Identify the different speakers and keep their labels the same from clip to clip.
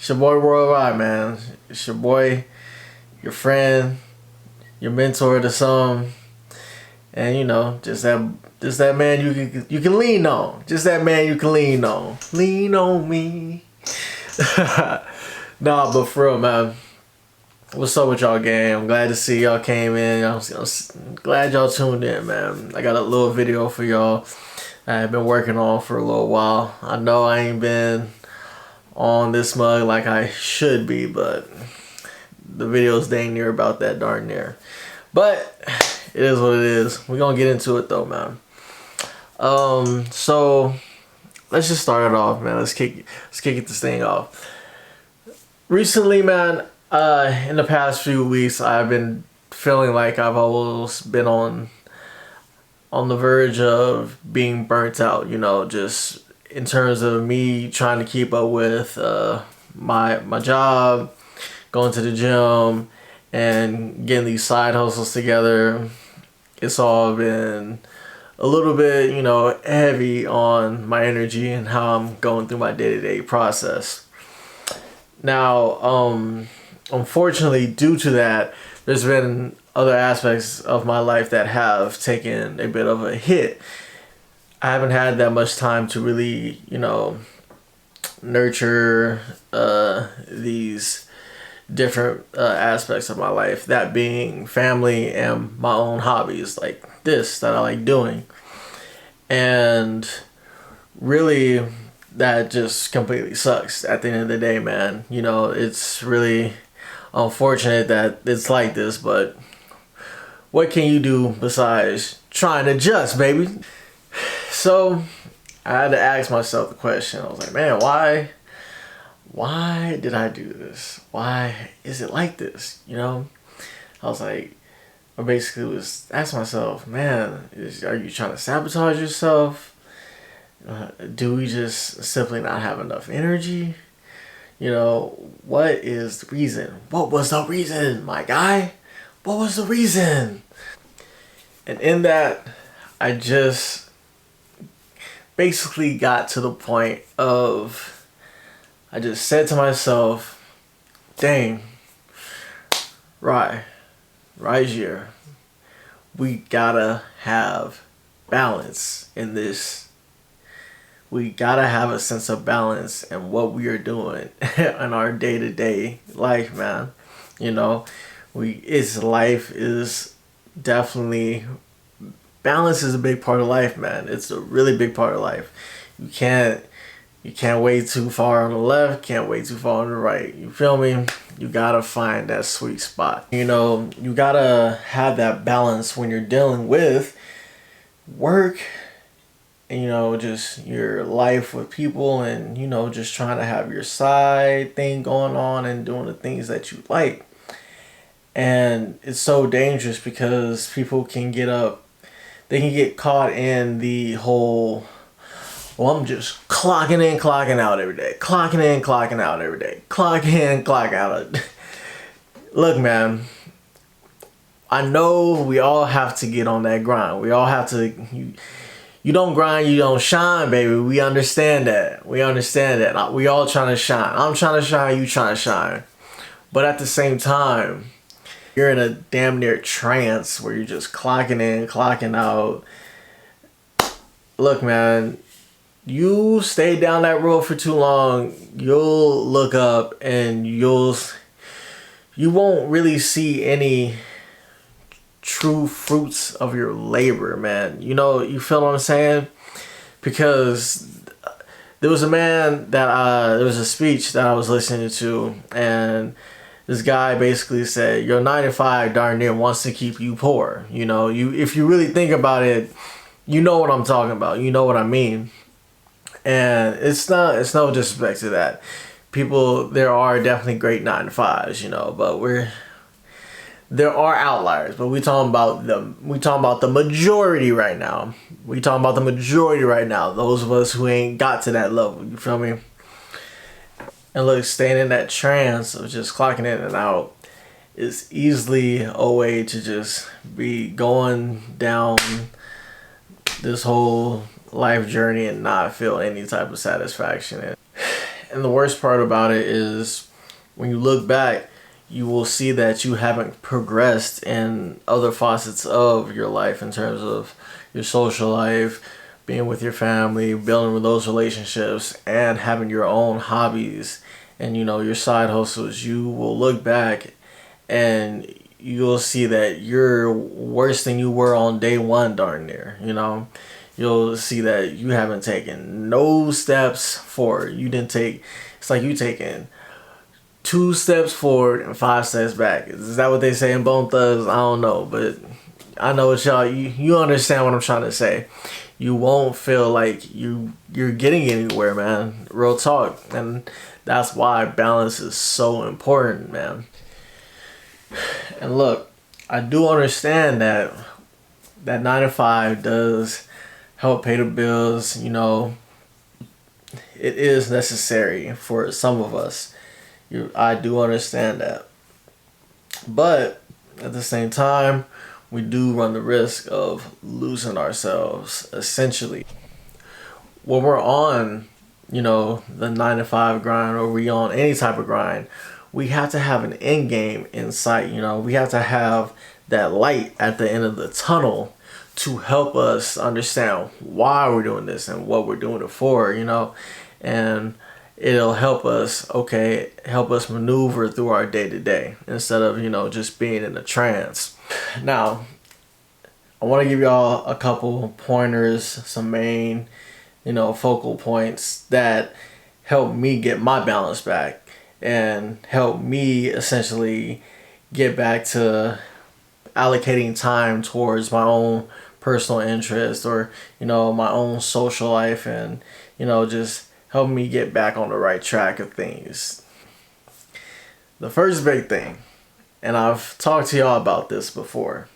Speaker 1: It's your boy Worldwide, man. It's your boy, your friend, your mentor to some, and just that man you can lean on. Just that man you can lean on. Lean on me. Nah, but for real, man. What's up with y'all, gang? I'm glad to see y'all came in. I'm glad y'all tuned in, man. I got a little video for y'all I've been working on for a little while. I know I ain't been on this mug like I should be, but the video's dang near about that darn near. But it is what it is. We're gonna get into it though, man. So let's just start it off, man. Let's kick this thing off. Recently, man, in the past few weeks, I've been feeling like I've always been on the verge of being burnt out, just in terms of me trying to keep up with my job, going to the gym, and getting these side hustles together. It's all been a little bit, heavy on my energy and how I'm going through my day-to-day process. Now, unfortunately, due to that, there's been other aspects of my life that have taken a bit of a hit. I haven't had that much time to really, nurture these different aspects of my life, that being family and my own hobbies like this that I like doing. And really, that just completely sucks at the end of the day, man. It's really unfortunate that it's like this, but what can you do besides trying to adjust, baby? So I had to ask myself the question. I was like, man, why did I do this? Why is it like this? I was like, I basically was asking myself, man, are you trying to sabotage yourself? Do we just simply not have enough energy? What is the reason? What was the reason, my guy? What was the reason? And in that, I just basically got to the point of, I just said to myself, dang, right here, we gotta have balance in this. We gotta have a sense of balance in what we are doing in our day-to-day life, man. Life is definitely, balance is a big part of life, man. It's a really big part of life. You can't way too far on the left, can't way too far on the right. You feel me? You gotta find that sweet spot. You gotta have that balance when you're dealing with work and just your life with people, and just trying to have your side thing going on and doing the things that you like. And it's so dangerous because people can get caught in the whole, well, I'm just clocking in, clocking out every day. Clocking in, clocking out every day. Clocking in, clocking out. Look, man, I know we all have to get on that grind. We all have to. You don't grind, you don't shine, baby. We understand that. We all trying to shine. I'm trying to shine, you trying to shine. But at the same time, you're in a damn near trance where you're just clocking in, clocking out. Look, man, you stay down that road for too long, you'll look up and you won't really see any true fruits of your labor, man. You feel what I'm saying? Because there was a man that there was a speech that I was listening to, and this guy basically said, your 9 to 5 darn near wants to keep you poor. If you really think about it, you know what I'm talking about. You know what I mean. And it's no disrespect to that. There are definitely great 9 to 5s, but there are outliers, but we talking about the majority right now. Those of us who ain't got to that level, you feel me? And look, staying in that trance of just clocking in and out is easily a way to just be going down this whole life journey and not feel any type of satisfaction. And the worst part about it is when you look back, you will see that you haven't progressed in other facets of your life in terms of your social life, being with your family, building with those relationships, and having your own hobbies and, you know, your side hustles. You will look back and you'll see that you're worse than you were on day one, darn near, you know. You'll see that you haven't taken no steps forward. You didn't take, it's like you taking 2 steps forward and 5 steps back. Is that what they say in Bone Thugs? I don't know, but I know what y'all, you understand what I'm trying to say. You won't feel like you're getting anywhere, man. Real talk. And that's why balance is so important, man. And look, I do understand that 9 to 5 does help pay the bills. You know, it is necessary for some of us. I do understand that. But at the same time, we do run the risk of losing ourselves, essentially. When we're on, you know, the 9 to 5 grind, or we on any type of grind, we have to have an end game in sight. You know, we have to have that light at the end of the tunnel to help us understand why we're doing this and what we're doing it for, you know. And it'll help us, help us maneuver through our day to day instead of, you know, just being in a trance. Now, I want to give y'all a couple pointers, some main, you know, focal points that help me get my balance back and help me essentially get back to allocating time towards my own personal interest, or, you know, my own social life, and, you know, just help me get back on the right track of things. The first big thing, and I've talked to y'all about this before,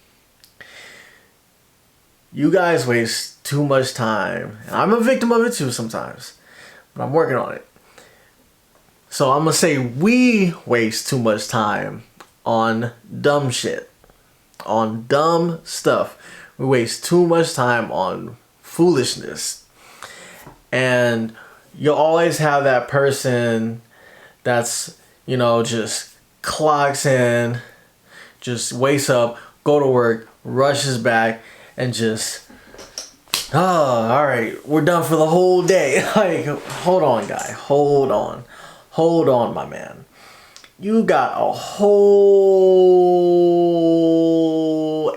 Speaker 1: you guys waste too much time. And I'm a victim of it too sometimes, but I'm working on it. So I'm gonna say we waste too much time on dumb shit, on dumb stuff. We waste too much time on foolishness. And you'll always have that person that's, you know, just clocks in, just wakes up, go to work, rushes back, and just, oh, all right, we're done for the whole day. Like, hold on, guy, hold on, my man. You got a whole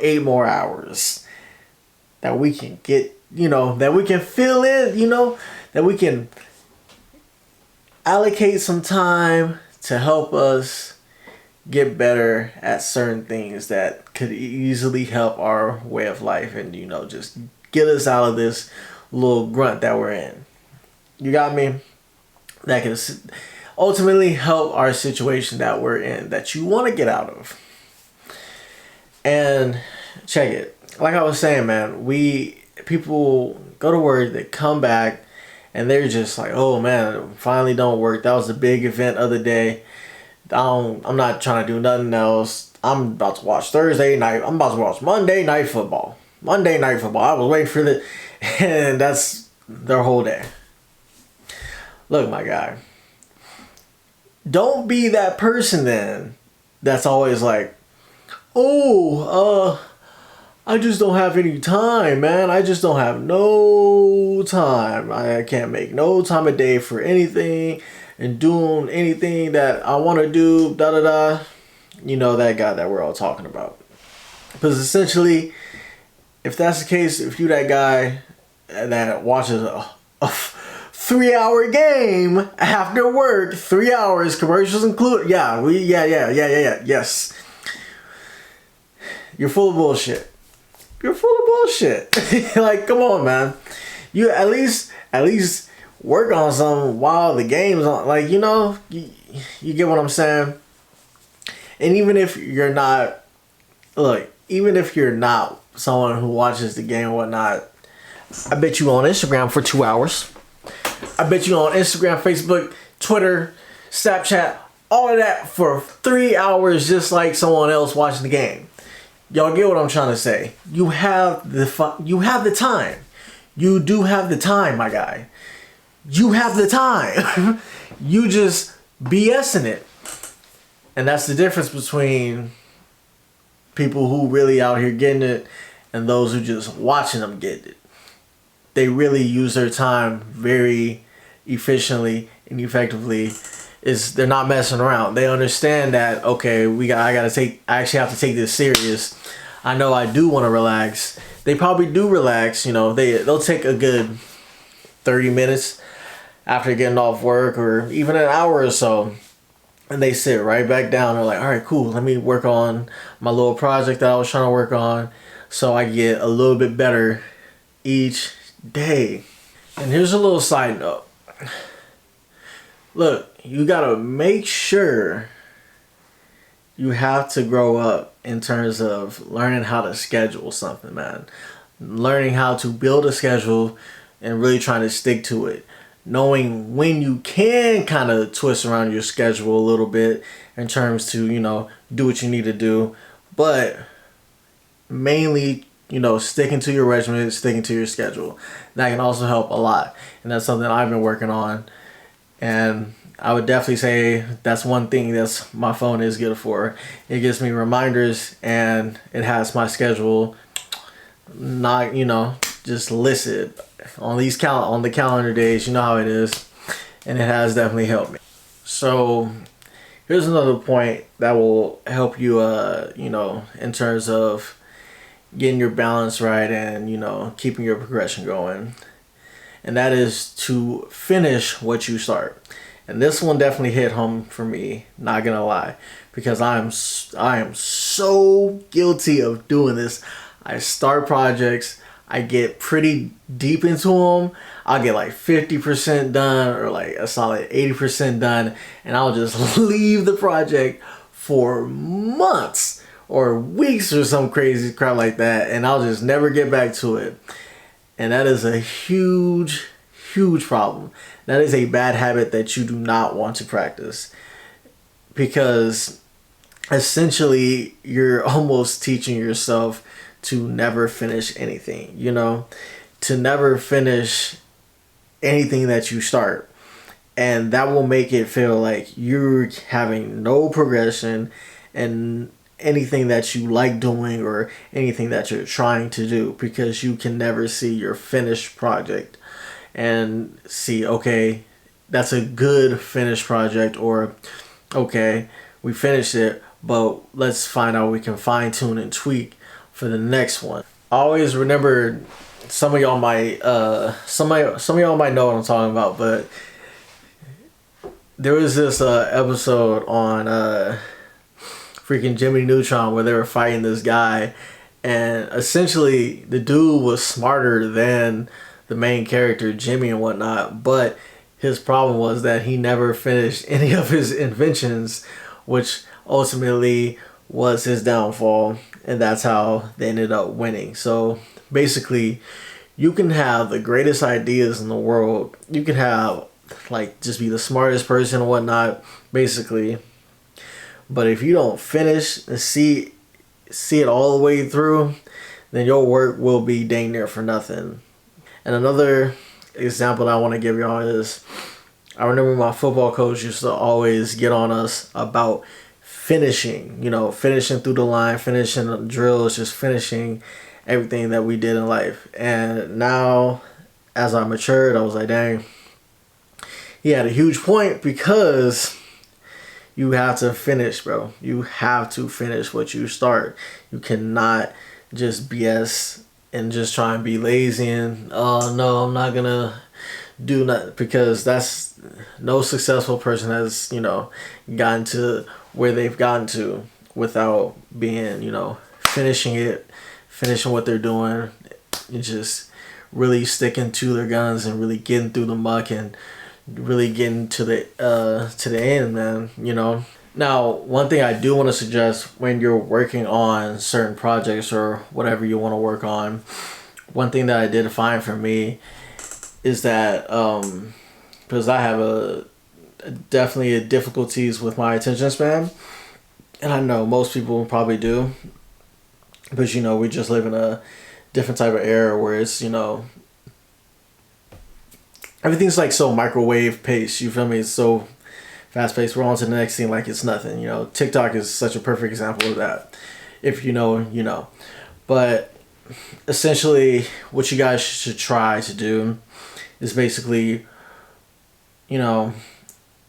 Speaker 1: 8 more hours that we can get, you know, that we can fill in, you know, that we can allocate some time to help us get better at certain things that could easily help our way of life and, you know, just get us out of this little grunt that we're in. You got me? That can ultimately help our situation that we're in, that you want to get out of. And check it. Like I was saying, man, people go to work, they come back, and they're just like, oh man, finally don't work. That was the big event of the day. I'm not trying to do nothing else. I'm about to watch Thursday night. I'm about to watch Monday Night Football. I was waiting for the, and that's their whole day. Look, my guy, don't be that person then that's always like, I just don't have any time, man. I just don't have no time. I can't make no time a day for anything and doing anything that I want to do, da-da-da. You know, that guy that we're all talking about. Because essentially, if that's the case, if you that guy that watches a 3-hour game after work, 3 hours, commercials included, yes. You're full of bullshit. Like, come on, man. You at least work on something while the game's on. Like, you know, you get what I'm saying? And even if you're not someone who watches the game and whatnot, I bet you on Instagram for 2 hours. I bet you on Instagram, Facebook, Twitter, Snapchat, all of that for 3 hours, just like someone else watching the game. Y'all get what I'm trying to say? You have the time. You do have the time, my guy. You have the time. you just BSing it. And that's the difference between people who really out here getting it and those who just watching them get it. They really use their time very efficiently and effectively. They're not messing around. They understand that, okay, I actually have to take this serious. I know I do want to relax. They probably do relax, they'll take a good 30 minutes after getting off work, or even an hour or so, and they sit right back down. They're like, all right, cool, let me work on my little project that I was trying to work on so I get a little bit better each day. And here's a little side note. Look, you gotta make sure you have to grow up in terms of learning how to schedule something, man. Learning how to build a schedule and really trying to stick to it. Knowing when you can kind of twist around your schedule a little bit in terms to, do what you need to do. But mainly, sticking to your regimen, sticking to your schedule. That can also help a lot. And that's something I've been working on. And I would definitely say that's one thing that's my phone is good for. It gives me reminders, and it has my schedule not, just listed on on the calendar days. You know how it is. And it has definitely helped me. So here's another point that will help you, in terms of getting your balance right and, keeping your progression going. And that is to finish what you start. And this one definitely hit home for me, not gonna lie, because I am so guilty of doing this. I start projects, I get pretty deep into them, I'll get like 50% done or like a solid 80% done, and I'll just leave the project for months or weeks or some crazy crap like that, and I'll just never get back to it. And that is a huge problem. That is a bad habit that you do not want to practice, because essentially you're almost teaching yourself to never finish anything, to never finish anything that you start. And that will make it feel like you're having no progression and anything that you like doing or anything that you're trying to do, because you can never see your finished project and see, okay, that's a good finished project, or okay, we finished it, but let's find out we can fine tune and tweak for the next one. Always remember, some of y'all might know what I'm talking about, but there was this episode on freaking Jimmy Neutron where they were fighting this guy, and essentially the dude was smarter than the main character Jimmy and whatnot, but his problem was that he never finished any of his inventions, which ultimately was his downfall, and that's how they ended up winning. So basically, you can have the greatest ideas in the world, you can have just be the smartest person and whatnot, basically, but if you don't finish and see it all the way through, then your work will be dang near for nothing. And another example that I want to give y'all is, I remember my football coach used to always get on us about finishing, finishing through the line, finishing the drills, just finishing everything that we did in life. And now, as I matured, I was like, dang, he had a huge point, because you have to finish, bro. You have to finish what you start. You cannot just BS and just try and be lazy and, oh no, I'm not gonna do nothing, because that's, no successful person has, gotten to where they've gotten to without being, finishing what they're doing, and just really sticking to their guns and really getting through the muck and really getting to the end, man. Now, one thing I do want to suggest when you're working on certain projects or whatever you want to work on, one thing that I did find for me is that, because I have definitely difficulties with my attention span, and I know most people probably do, but we just live in a different type of era where it's, everything's like so microwave paced. You feel me? It's so fast paced. We're on to the next thing like it's nothing. You know, TikTok is such a perfect example of that. If you know, you know. But essentially, what you guys should try to do is basically, you know,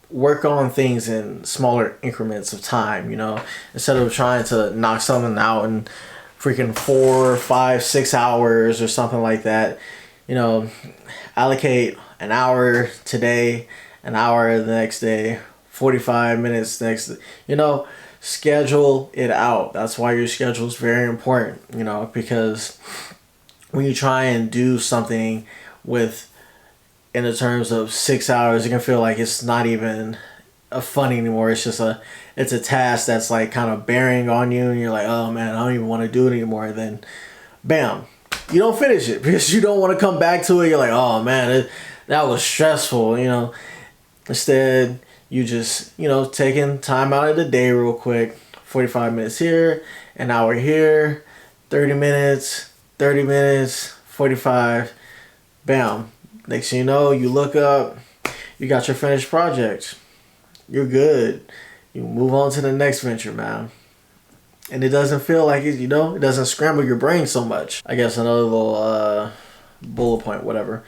Speaker 1: work on things in smaller increments of time. You know, instead of trying to knock something out in freaking 4, 5, 6 hours or something like that. You know, allocate an hour today, an hour the next day, 45 minutes next. You know, schedule it out. That's why your schedule is very important. You know, because when you try and do something with in the terms of 6 hours, it can feel like it's not even a fun anymore. It's a task that's like kind of bearing on you, and you're like, oh man, I don't even want to do it anymore. And then, bam, you don't finish it because you don't want to come back to it. You're like, oh man, that was stressful. You know, instead you just taking time out of the day real quick, 45 minutes here, an hour here, 30 minutes, 45, bam. Next thing you know, you look up, you got your finished project. You're good. You move on to the next venture, man. And it doesn't feel like it, it doesn't scramble your brain so much. I guess another little bullet point, whatever,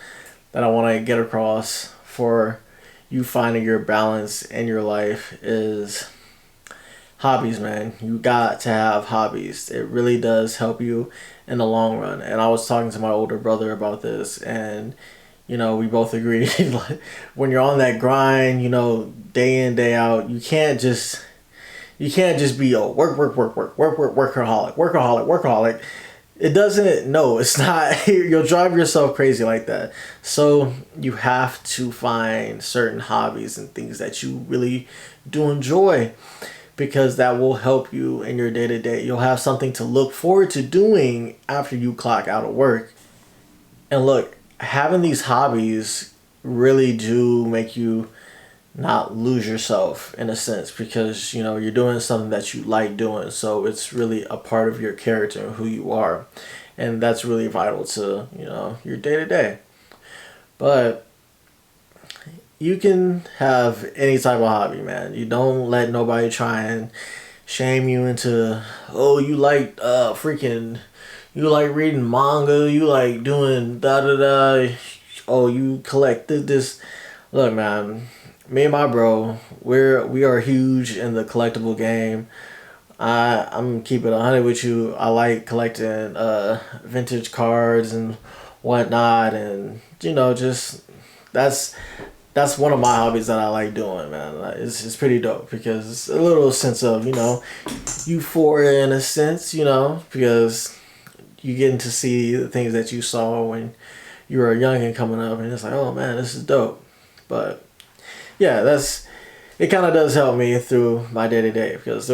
Speaker 1: that I want to get across for you finding your balance in your life is hobbies, man. You got to have hobbies. It really does help you in the long run. And I was talking to my older brother about this, and we both agreed when you're on that grind, day in, day out, you can't just be workaholic. It doesn't, no, it's not. You'll drive yourself crazy like that. So you have to find certain hobbies and things that you really do enjoy, because that will help you in your day-to-day. You'll have something to look forward to doing after you clock out of work. And look, having these hobbies really do make you not lose yourself in a sense, because you're doing something that you like doing, so it's really a part of your character and who you are, and that's really vital to your day-to-day. But you can have any type of hobby, man. You don't let nobody try and shame you into, oh, you like you like reading manga, you like doing da da da, oh, you collect this. Look, man, me and my bro, we are huge in the collectible game. I'm keeping 100 with you. I like collecting vintage cards and whatnot, and just that's one of my hobbies that I like doing, man. It's pretty dope, because it's a little sense of euphoria in a sense, because you getting to see the things that you saw when you were young and coming up, and it's like, oh man, this is dope. But yeah, it kind of does help me through my day to day, because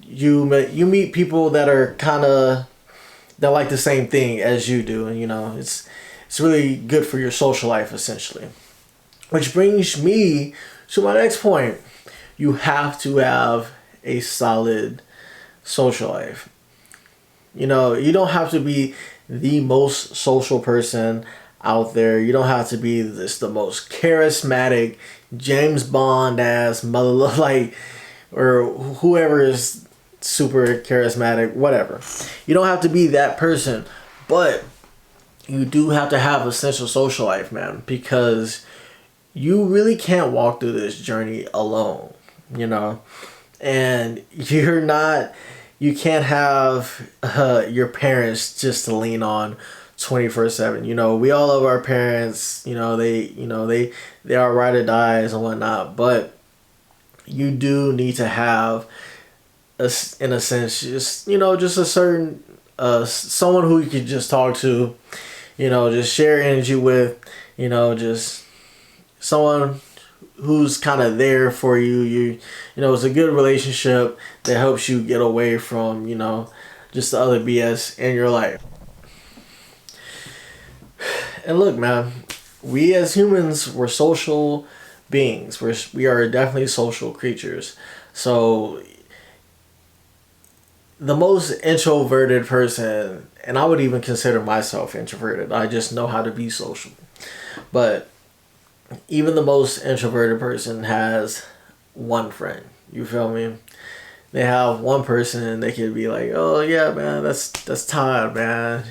Speaker 1: you meet people that are that like the same thing as you do, and it's really good for your social life, essentially. Which brings me to my next point. You have to have a solid social life. You don't have to be the most social person out there. You don't have to be the most charismatic James Bond ass mother, or whoever is super charismatic, whatever. You don't have to be that person, but you do have to have essential social life, man, because you really can't walk through this journey alone, and you can't have your parents just to lean on 24/7. We all love our parents. They are ride or dies and whatnot, but you do need to have in a sense, just a certain someone who you can just talk to, just share energy with, just someone who's kind of there for you. It's a good relationship that helps you get away from, just the other BS in your life. And look, man, we as humans, we're social beings. We are definitely social creatures. So the most introverted person, and I would even consider myself introverted, I just know how to be social. But even the most introverted person has one friend. You feel me? They have one person and they could be like, oh yeah, man, that's Todd, man.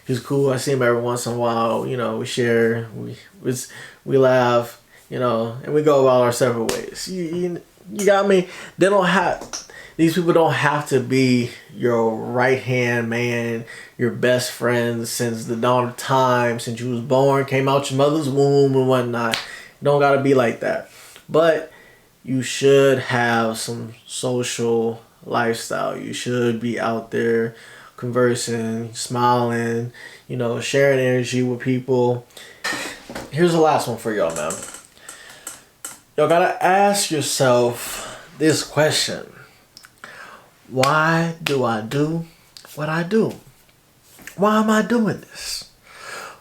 Speaker 1: He's cool. I see him every once in a while. You know, we share, we laugh, you know, and we go about our separate ways. You got me? They don't have, these people don't have to be your right hand man, your best friend since the dawn of time, since you was born, came out your mother's womb and whatnot. You don't gotta be like that. But you should have some social lifestyle. You should be out there conversing, smiling, you know, sharing energy with people. Here's the last one for y'all, man. Y'all gotta ask yourself this question. Why do I do what I do? Why am I doing this?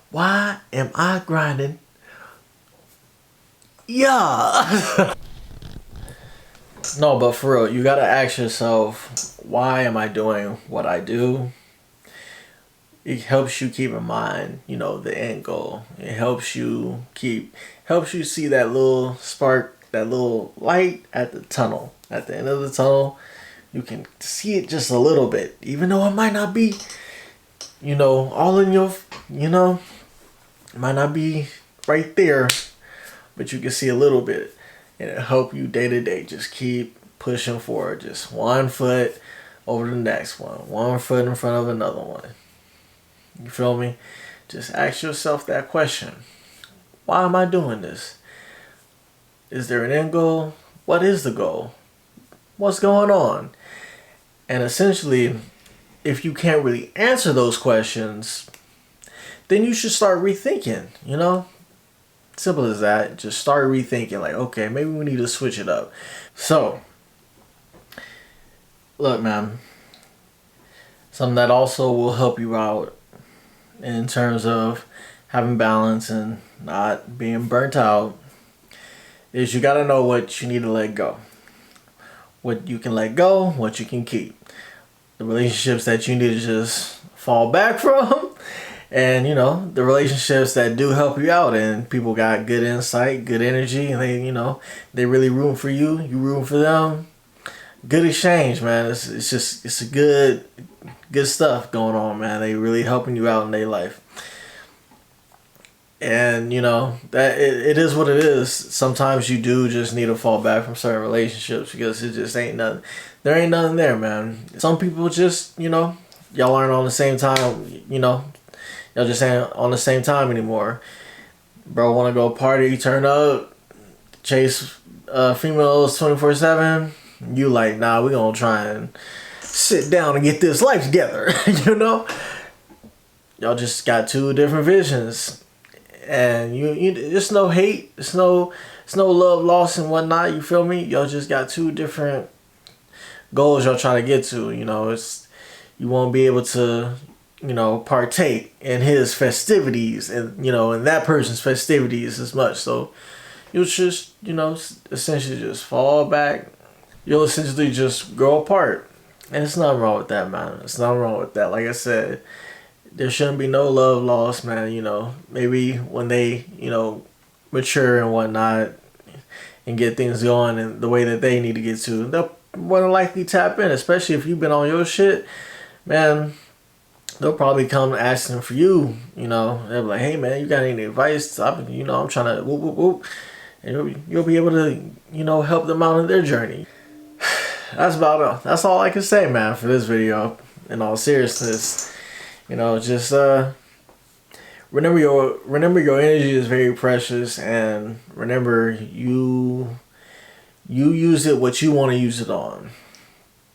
Speaker 1: Why am I grinding? Yeah. No, but for real, you gotta ask yourself, why am I doing what I do? It helps you keep in mind, you know, the end goal. It helps you see that little spark, that little light at the tunnel. At the end of the tunnel, you can see it just a little bit, even though it might not be, you know, all in your, you know, it might not be right there, but you can see a little bit. And it'll help you day to day. Just keep pushing forward. Just one foot over the next one. One foot in front of another one. You feel me? Just ask yourself that question. Why am I doing this? Is there an end goal? What is the goal? What's going on? And essentially, if you can't really answer those questions, then you should start rethinking, you know? Simple as that. Just start rethinking, like, okay, maybe we need to switch it up. So, look, man, something that also will help you out in terms of having balance and not being burnt out is you got to know what you need to let go. What you can let go, what you can keep. The relationships that you need to just fall back from. And, you know, the relationships that do help you out and people got good insight, good energy, and they, you know, they really room for you. You room for them. Good exchange, man. It's a good stuff going on, man. They really helping you out in their life. And, you know, that it is what it is. Sometimes you do just need to fall back from certain relationships because it just ain't nothing. There ain't nothing there, man. Some people just, you know, y'all aren't on the same time, you know. Y'all just ain't on the same time anymore. Bro wanna go party, turn up, chase females 24/7. You like, nah, we gonna try and sit down and get this life together. You know? Y'all just got two different visions. And you it's no hate, it's no love lost and whatnot, you feel me? Y'all just got two different goals y'all trying to get to, you know. It's you won't be able to, you know, partake in his festivities and, you know, in that person's festivities as much. So you'll just, you know, essentially just fall back. You'll essentially just grow apart. And it's nothing wrong with that, man. It's nothing wrong with that. Like I said, there shouldn't be no love lost, man. You know, maybe when they, you know, mature and whatnot and get things going in the way that they need to get to, they'll more than likely tap in, especially if you've been on your shit, man. They'll probably come asking for you, you know. They'll be like, hey, man, you got any advice? You know, I'm trying to whoop, whoop, whoop. And you'll be able to, you know, help them out in their journey. That's all I can say, man, for this video. In all seriousness, you know, just remember your energy is very precious, and remember you use it what you want to use it on,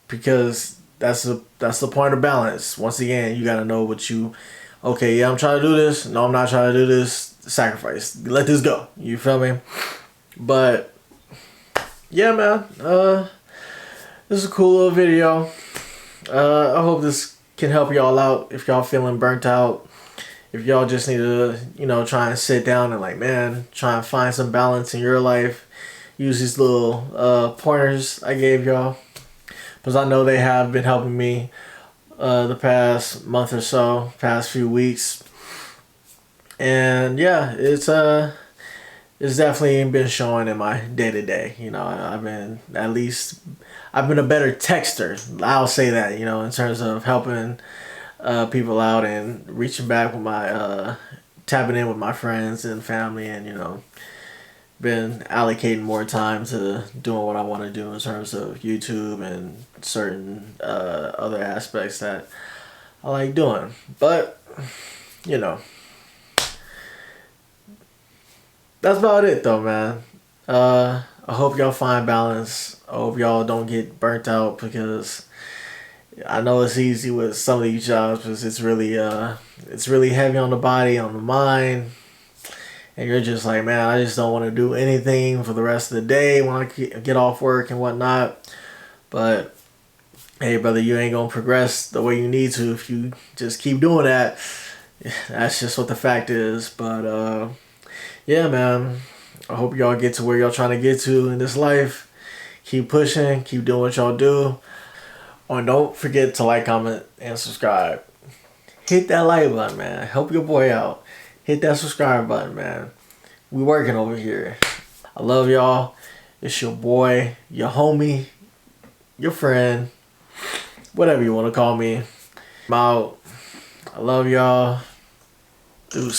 Speaker 1: because that's the point of balance. Once again, you gotta know what you. Okay, yeah, I'm trying to do this. No, I'm not trying to do this. Sacrifice. Let this go. You feel me? But yeah, man. This is a cool little video. I hope this can help y'all out if y'all feeling burnt out. If y'all just need to, you know, try and sit down and like, man, try and find some balance in your life. Use these little pointers I gave y'all, because I know they have been helping me the past month or so, past few weeks. And yeah, it's it's definitely been showing in my day to day. You know, I've been a better texter. I'll say that. You know, in terms of helping people out and reaching back with my tapping in with my friends and family, and you know, been allocating more time to doing what I want to do in terms of YouTube and certain other aspects that I like doing. But you know, that's about it though, man. I hope y'all find balance. I hope y'all don't get burnt out, because I know it's easy with some of these jobs because it's really heavy on the body, on the mind, and you're just like, man, I just don't want to do anything for the rest of the day when I get off work and whatnot. But hey, brother, you ain't gonna progress the way you need to if you just keep doing that. That's just what the fact is. But yeah, man, I hope y'all get to where y'all trying to get to in this life. Keep pushing, keep doing what y'all do. Oh, and don't forget to like, comment, and subscribe. Hit that like button, man. Help your boy out. Hit that subscribe button, man. We working over here. I love y'all. It's your boy, your homie, your friend, whatever you want to call me. I'm out. I love y'all. Deuce.